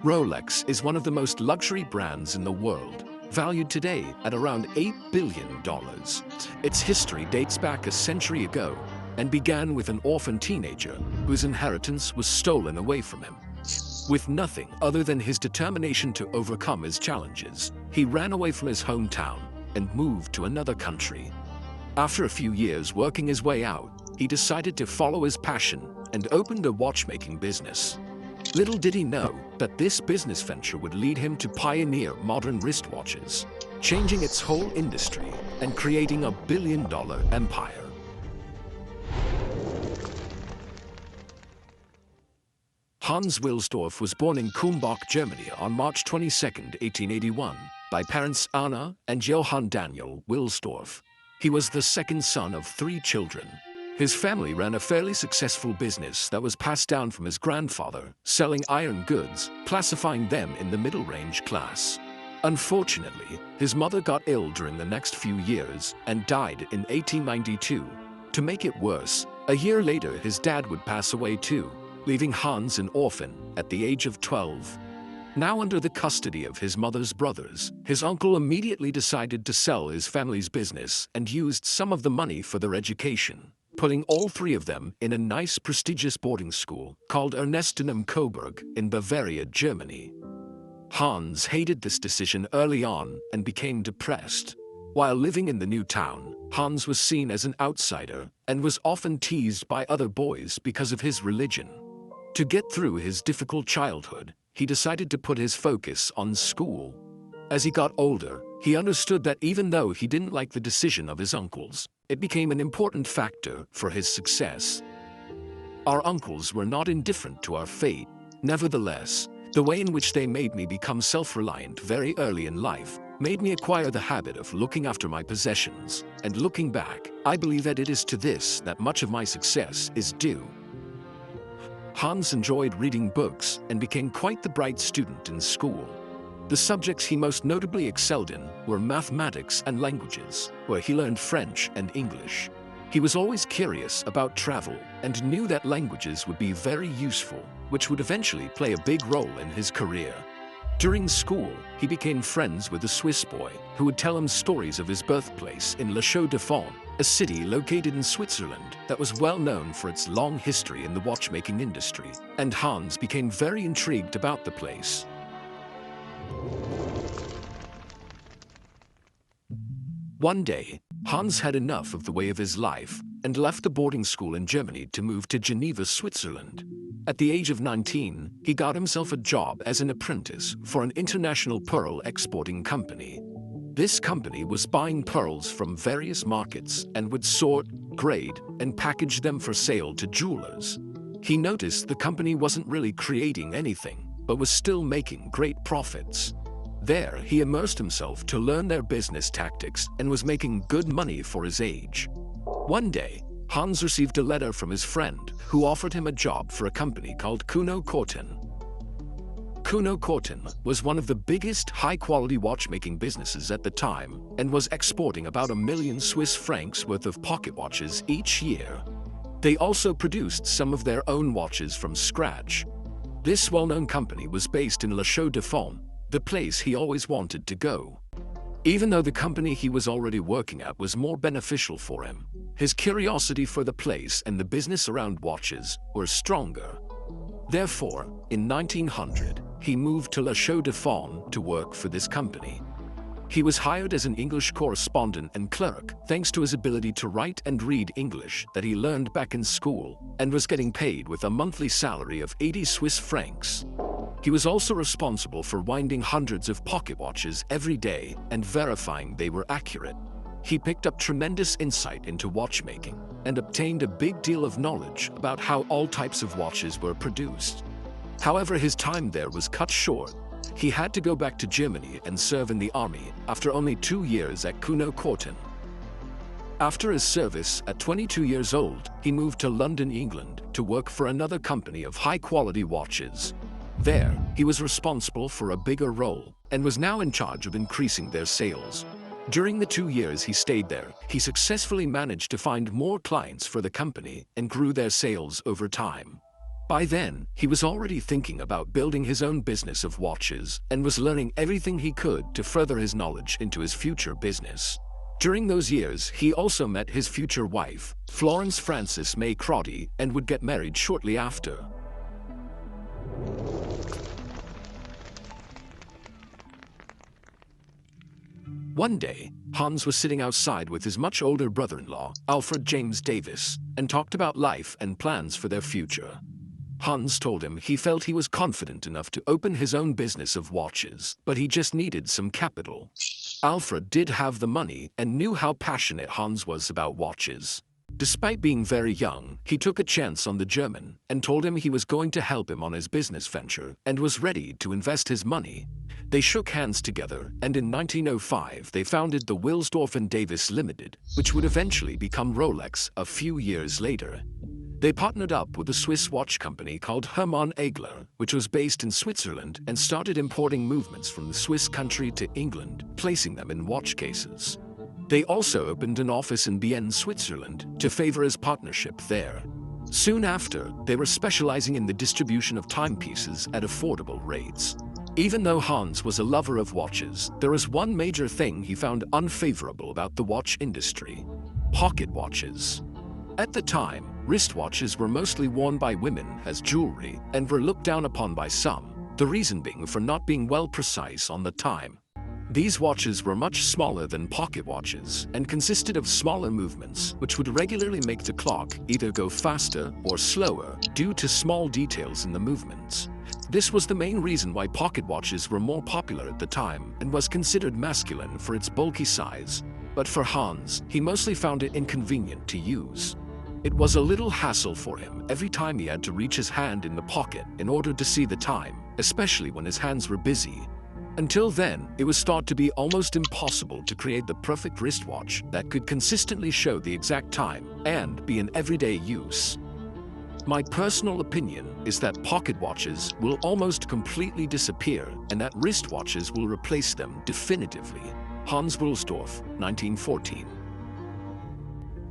Rolex is one of the most luxury brands in the world, valued today at around $8 billion. Its history dates back a century ago and began with an orphan teenager whose inheritance was stolen away from him. With nothing other than his determination to overcome his challenges, he ran away from his hometown and moved to another country. After a few years working his way out, he decided to follow his passion and opened a watchmaking business. Little did he know that this business venture would lead him to pioneer modern wristwatches, changing its whole industry and creating a billion-dollar empire. Hans Wilsdorf was born in Kulmbach, Germany on March 22, 1881, by parents Anna and Johann Daniel Wilsdorf. He was the second son of 3 children. His family ran a fairly successful business that was passed down from his grandfather, selling iron goods, classifying them in the middle-range class. Unfortunately, his mother got ill during the next few years and died in 1892. To make it worse, a year later his dad would pass away too, leaving Hans an orphan at the age of 12. Now under the custody of his mother's brothers, his uncle immediately decided to sell his family's business and used some of the money for their education, putting all 3 of them in a nice prestigious boarding school called Ernestinum Coburg in Bavaria, Germany. Hans hated this decision early on and became depressed. While living in the new town, Hans was seen as an outsider and was often teased by other boys because of his religion. To get through his difficult childhood, he decided to put his focus on school. As he got older, he understood that even though he didn't like the decision of his uncles, it became an important factor for his success. Our uncles were not indifferent to our fate. Nevertheless, the way in which they made me become self-reliant very early in life made me acquire the habit of looking after my possessions, and looking back, I believe that it is to this that much of my success is due. Hans enjoyed reading books and became quite the bright student in school. The subjects he most notably excelled in were mathematics and languages, where he learned French and English. He was always curious about travel and knew that languages would be very useful, which would eventually play a big role in his career. During school, he became friends with a Swiss boy who would tell him stories of his birthplace in Le Chaux-de-Fonds, a city located in Switzerland that was well known for its long history in the watchmaking industry, and Hans became very intrigued about the place. One day, Hans had enough of the way of his life and left the boarding school in Germany to move to Geneva, Switzerland. At the age of 19, he got himself a job as an apprentice for an international pearl exporting company. This company was buying pearls from various markets and would sort, grade, and package them for sale to jewelers. He noticed the company wasn't really creating anything, but was still making great profits. There, he immersed himself to learn their business tactics and was making good money for his age. One day, Hans received a letter from his friend who offered him a job for a company called Kuno Korten. Kuno Korten was one of the biggest high-quality watchmaking businesses at the time and was exporting about 1 million Swiss francs worth of pocket watches each year. They also produced some of their own watches from scratch. This well-known company was based in Le Chaux-de-Fonds, the place he always wanted to go. Even though the company he was already working at was more beneficial for him, his curiosity for the place and the business around watches were stronger. Therefore, in 1900, he moved to Le Chaux-de-Fonds to work for this company. He was hired as an English correspondent and clerk thanks to his ability to write and read English that he learned back in school, and was getting paid with a monthly salary of 80 Swiss francs. He was also responsible for winding hundreds of pocket watches every day and verifying they were accurate. He picked up tremendous insight into watchmaking and obtained a big deal of knowledge about how all types of watches were produced. However, his time there was cut short. He had to go back to Germany and serve in the army after only 2 years at Kuno Korten. After his service at 22 years old, he moved to London, England to work for another company of high-quality watches. There, he was responsible for a bigger role and was now in charge of increasing their sales. During the 2 years he stayed there, he successfully managed to find more clients for the company and grew their sales over time. By then, he was already thinking about building his own business of watches and was learning everything he could to further his knowledge into his future business. During those years, he also met his future wife, Florence Frances May Crotty, and would get married shortly after. One day, Hans was sitting outside with his much older brother-in-law, Alfred James Davis, and talked about life and plans for their future. Hans told him he felt he was confident enough to open his own business of watches, but he just needed some capital. Alfred did have the money and knew how passionate Hans was about watches. Despite being very young, he took a chance on the German and told him he was going to help him on his business venture and was ready to invest his money. They shook hands together, and in 1905 they founded the Wilsdorf and Davis Limited, which would eventually become Rolex a few years later. They partnered up with a Swiss watch company called Hermann Egler, which was based in Switzerland, and started importing movements from the Swiss country to England, placing them in watch cases. They also opened an office in Bienne, Switzerland, to favor his partnership there. Soon after, they were specializing in the distribution of timepieces at affordable rates. Even though Hans was a lover of watches, there was one major thing he found unfavorable about the watch industry: pocket watches. At the time, wristwatches were mostly worn by women as jewelry and were looked down upon by some, the reason being for not being well precise on the time. These watches were much smaller than pocket watches and consisted of smaller movements, which would regularly make the clock either go faster or slower due to small details in the movements. This was the main reason why pocket watches were more popular at the time and was considered masculine for its bulky size. But for Hans, he mostly found it inconvenient to use. It was a little hassle for him every time he had to reach his hand in the pocket in order to see the time, especially when his hands were busy. Until then, it was thought to be almost impossible to create the perfect wristwatch that could consistently show the exact time and be in everyday use. My personal opinion is that pocket watches will almost completely disappear and that wristwatches will replace them definitively. Hans Wilsdorf, 1914.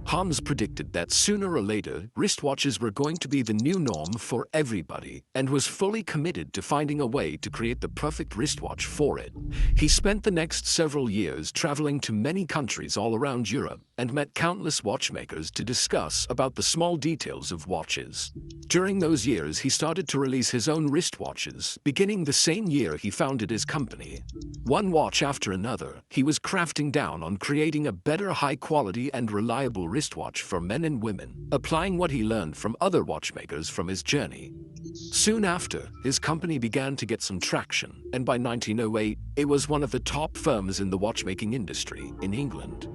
Hans predicted that sooner or later, wristwatches were going to be the new norm for everybody and was fully committed to finding a way to create the perfect wristwatch for it. He spent the next several years traveling to many countries all around Europe and met countless watchmakers to discuss about the small details of watches. During those years, he started to release his own wristwatches, beginning the same year he founded his company. One watch after another, he was crafting down on creating a better, high-quality and reliable wristwatch for men and women, applying what he learned from other watchmakers from his journey. Soon after, his company began to get some traction, and by 1908, it was one of the top firms in the watchmaking industry in England.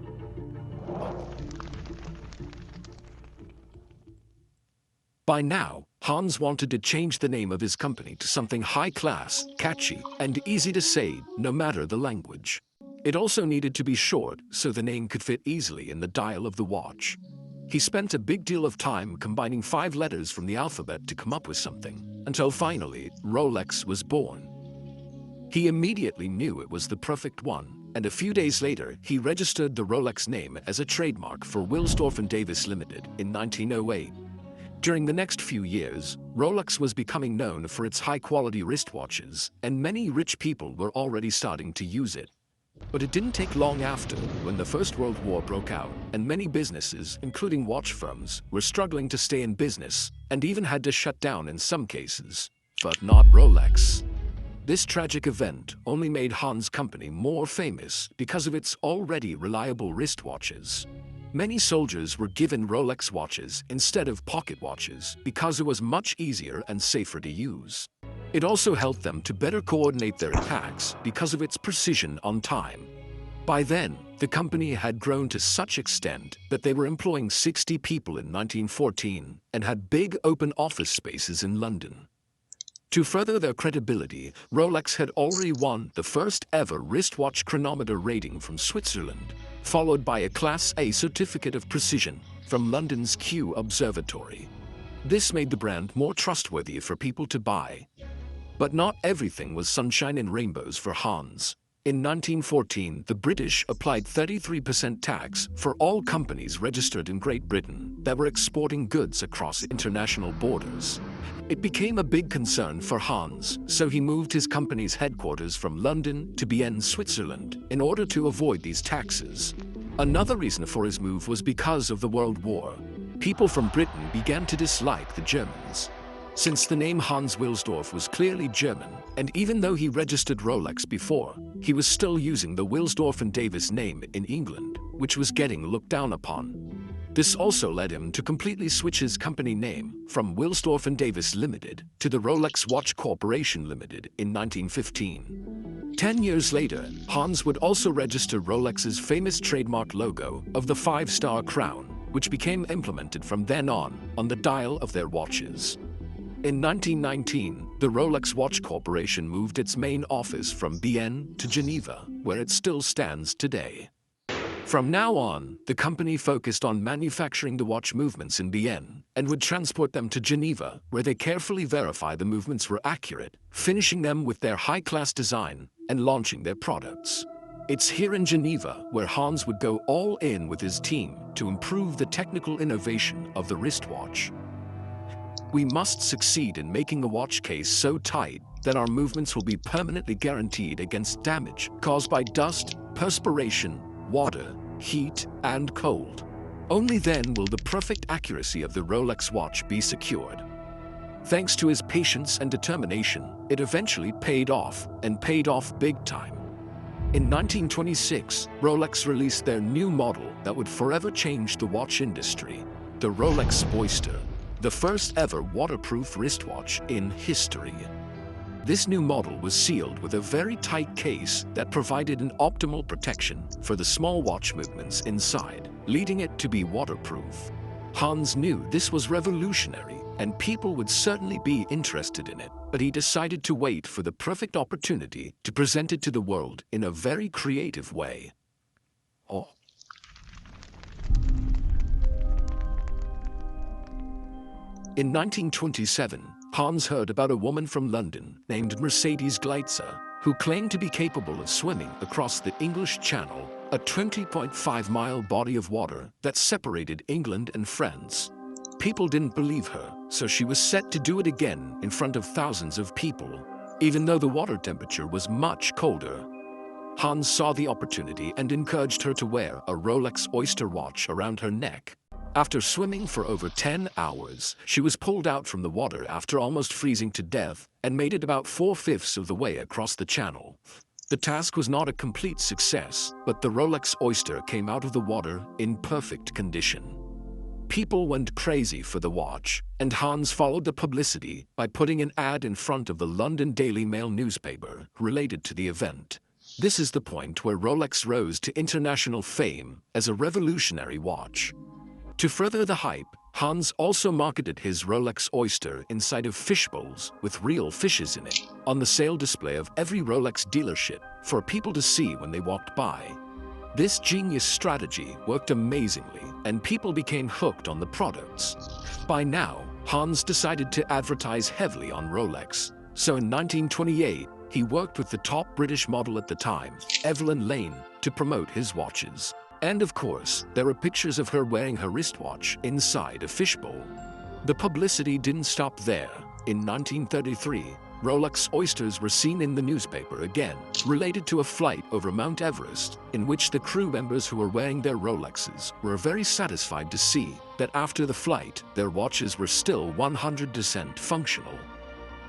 By now, Hans wanted to change the name of his company to something high-class, catchy, and easy to say, no matter the language. It also needed to be short so the name could fit easily in the dial of the watch. He spent a big deal of time combining 5 letters from the alphabet to come up with something, until finally, Rolex was born. He immediately knew it was the perfect one, and a few days later, he registered the Rolex name as a trademark for Wilsdorf and Davis Limited in 1908. During the next few years, Rolex was becoming known for its high-quality wristwatches, and many rich people were already starting to use it. But it didn't take long after when the First World War broke out, and many businesses, including watch firms, were struggling to stay in business and even had to shut down in some cases. But not Rolex. This tragic event only made Hans' company more famous because of its already reliable wristwatches. Many soldiers were given Rolex watches instead of pocket watches because it was much easier and safer to use. It also helped them to better coordinate their attacks because of its precision on time. By then, the company had grown to such extent that they were employing 60 people in 1914 and had big open office spaces in London. To further their credibility, Rolex had already won the first ever wristwatch chronometer rating from Switzerland, followed by a Class A certificate of precision from London's Kew Observatory. This made the brand more trustworthy for people to buy. But not everything was sunshine and rainbows for Hans. In 1914, the British applied 33% tax for all companies registered in Great Britain that were exporting goods across international borders. It became a big concern for Hans, so he moved his company's headquarters from London to Bienne, Switzerland, in order to avoid these taxes. Another reason for his move was because of the World War. People from Britain began to dislike the Germans. Since the name Hans Wilsdorf was clearly German, and even though he registered Rolex before, he was still using the Wilsdorf and Davis name in England, which was getting looked down upon. This also led him to completely switch his company name from Wilsdorf and Davis Limited to the Rolex Watch Corporation Limited in 1915. 10 years later, Hans would also register Rolex's famous trademark logo of the five-star crown, which became implemented from then on the dial of their watches. In 1919, the Rolex Watch Corporation moved its main office from Bienne to Geneva, where it still stands today. From now on, the company focused on manufacturing the watch movements in Bienne and would transport them to Geneva, where they carefully verify the movements were accurate, finishing them with their high-class design and launching their products. It's here in Geneva where Hans would go all in with his team to improve the technical innovation of the wristwatch. We must succeed in making a watch case so tight that our movements will be permanently guaranteed against damage caused by dust, perspiration, water, heat, and cold. Only then will the perfect accuracy of the Rolex watch be secured. Thanks to his patience and determination, it eventually paid off, and paid off big time. In 1926, Rolex released their new model that would forever change the watch industry, the Rolex Oyster, the first ever waterproof wristwatch in history. This new model was sealed with a very tight case that provided an optimal protection for the small watch movements inside, leading it to be waterproof. Hans knew this was revolutionary and people would certainly be interested in it, but he decided to wait for the perfect opportunity to present it to the world in a very creative way. In 1927, Hans heard about a woman from London named Mercedes Gleitzer, who claimed to be capable of swimming across the English Channel, a 20.5-mile body of water that separated England and France. People didn't believe her, so she was set to do it again in front of thousands of people, even though the water temperature was much colder. Hans saw the opportunity and encouraged her to wear a Rolex Oyster watch around her neck. After swimming for over 10 hours, she was pulled out from the water after almost freezing to death and made it about 4/5 of the way across the channel. The task was not a complete success, but the Rolex Oyster came out of the water in perfect condition. People went crazy for the watch, and Hans followed the publicity by putting an ad in front of the London Daily Mail newspaper related to the event. This is the point where Rolex rose to international fame as a revolutionary watch. To further the hype, Hans also marketed his Rolex Oyster inside of fish bowls with real fishes in it, on the sale display of every Rolex dealership for people to see when they walked by. This genius strategy worked amazingly, and people became hooked on the products. By now, Hans decided to advertise heavily on Rolex, so in 1928, he worked with the top British model at the time, Evelyn Lane, to promote his watches. And of course, there are pictures of her wearing her wristwatch inside a fishbowl. The publicity didn't stop there. In 1933, Rolex Oysters were seen in the newspaper again, related to a flight over Mount Everest, in which the crew members who were wearing their Rolexes were very satisfied to see that after the flight, their watches were still 100% functional.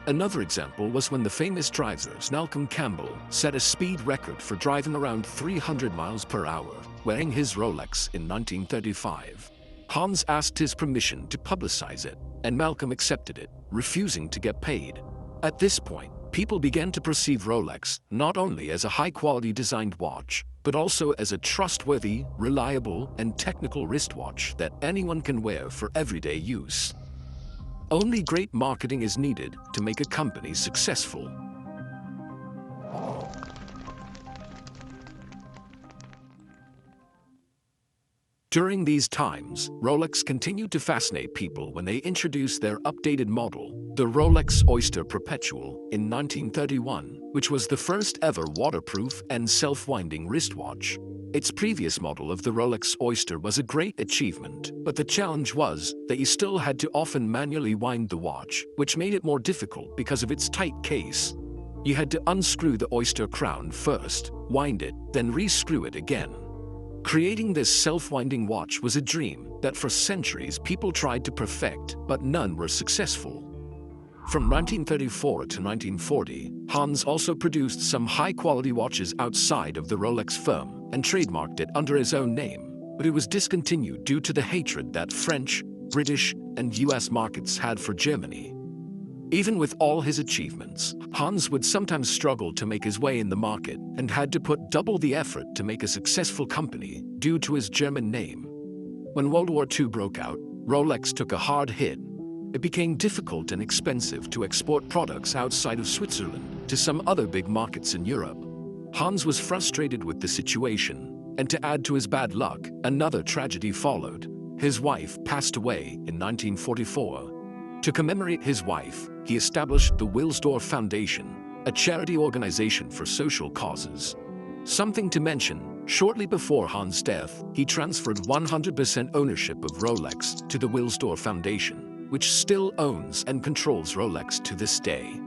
Another example was when the famous driver Malcolm Campbell set a speed record for driving around 300 miles per hour, wearing his Rolex in 1935. Hans asked his permission to publicize it, and Malcolm accepted it, refusing to get paid. At this point, people began to perceive Rolex not only as a high-quality designed watch, but also as a trustworthy, reliable, and technical wristwatch that anyone can wear for everyday use. Only great marketing is needed to make a company successful. During these times, Rolex continued to fascinate people when they introduced their updated model, the Rolex Oyster Perpetual, in 1931. which was the first ever waterproof and self-winding wristwatch. Its previous model of the Rolex Oyster was a great achievement, but the challenge was that you still had to often manually wind the watch, which made it more difficult because of its tight case. You had to unscrew the Oyster crown first, wind it, then re-screw it again. Creating this self-winding watch was a dream that for centuries people tried to perfect, but none were successful. From 1934 to 1940, Hans also produced some high-quality watches outside of the Rolex firm and trademarked it under his own name, but it was discontinued due to the hatred that French, British, and US markets had for Germany. Even with all his achievements, Hans would sometimes struggle to make his way in the market and had to put double the effort to make a successful company due to his German name. When World War II broke out, Rolex took a hard hit. It became difficult and expensive to export products outside of Switzerland to some other big markets in Europe. Hans was frustrated with the situation, and to add to his bad luck, another tragedy followed. His wife passed away in 1944. To commemorate his wife, he established the Wilsdorf Foundation, a charity organization for social causes. Something to mention, shortly before Hans' death, he transferred 100% ownership of Rolex to the Wilsdorf Foundation, which still owns and controls Rolex to this day.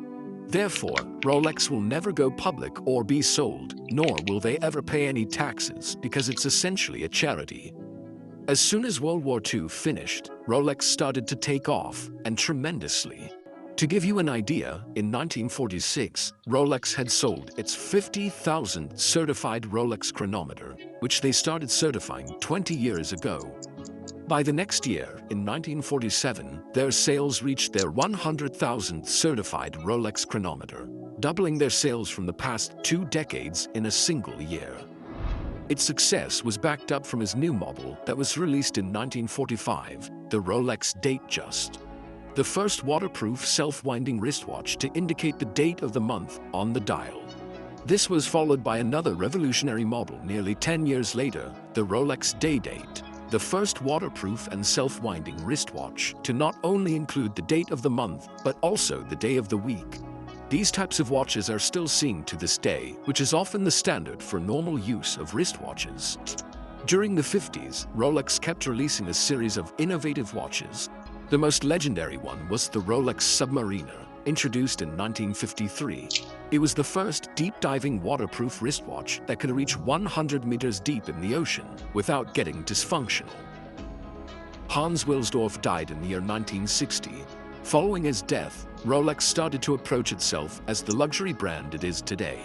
Therefore, Rolex will never go public or be sold, nor will they ever pay any taxes because it's essentially a charity. As soon as World War II finished, Rolex started to take off, and tremendously. To give you an idea, in 1946, Rolex had sold its 50,000th certified Rolex chronometer, which they started certifying 20 years ago. By the next year, in 1947, their sales reached their 100,000th certified Rolex chronometer, doubling their sales from the past 2 decades in a single year. Its success was backed up from his new model that was released in 1945, the Rolex Datejust, the first waterproof self-winding wristwatch to indicate the date of the month on the dial. This was followed by another revolutionary model nearly 10 years later, the Rolex Day-Date, the first waterproof and self-winding wristwatch to not only include the date of the month, but also the day of the week. These types of watches are still seen to this day, which is often the standard for normal use of wristwatches. During the 50s, Rolex kept releasing a series of innovative watches. The most legendary one was the Rolex Submariner, introduced in 1953. It was the first deep-diving waterproof wristwatch that could reach 100 meters deep in the ocean without getting dysfunctional. Hans Wilsdorf died in the year 1960. Following his death, Rolex started to approach itself as the luxury brand it is today.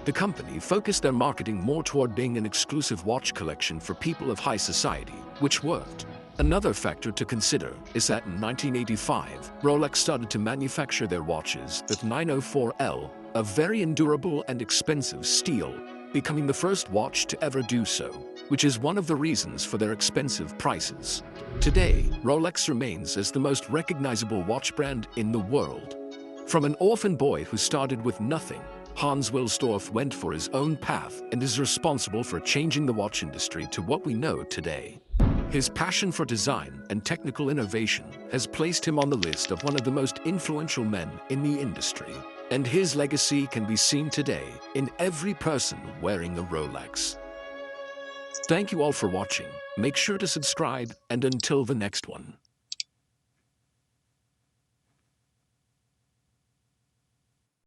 The company focused their marketing more toward being an exclusive watch collection for people of high society, which worked. Another factor to consider is that in 1985, Rolex started to manufacture their watches with 904L, a very endurable and expensive steel, becoming the first watch to ever do so, which is one of the reasons for their expensive prices. Today, Rolex remains as the most recognizable watch brand in the world. From an orphan boy who started with nothing, Hans Wilsdorf went for his own path and is responsible for changing the watch industry to what we know today. His passion for design and technical innovation has placed him on the list of one of the most influential men in the industry, and his legacy can be seen today in every person wearing a Rolex. Thank you all for watching. Make sure to subscribe, and until the next one.